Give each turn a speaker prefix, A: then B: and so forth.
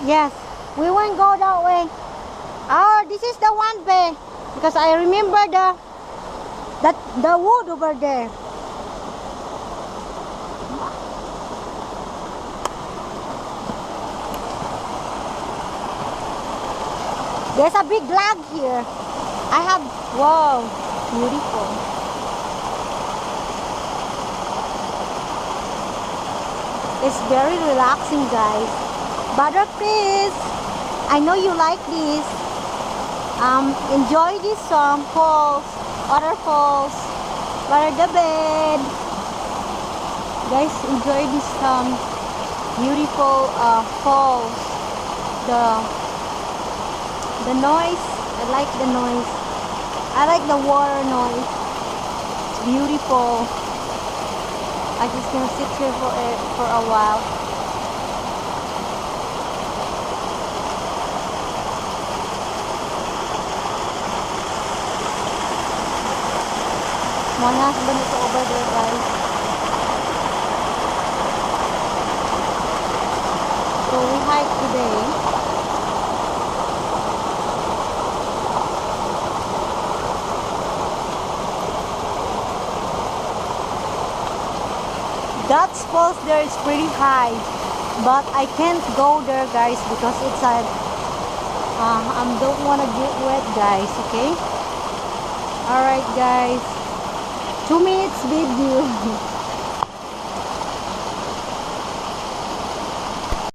A: Yes, we won't go that way. Oh, this is the one way because I remember the wood over there. There's a big log here. I have, wow, beautiful. It's very relaxing, guys. Butter, please. I know you like this. Enjoy this falls, waterfalls, water the bed. Guys, enjoy this beautiful falls. The noise, I like the noise. I like the water noise. It's beautiful. I'm just gonna sit here for a while. My husband is over there, guys. So we hike today. That falls there is pretty high, but I can't go there, guys, because it's a I don't want to get wet, guys. Okay. All right, guys. 2 minutes video.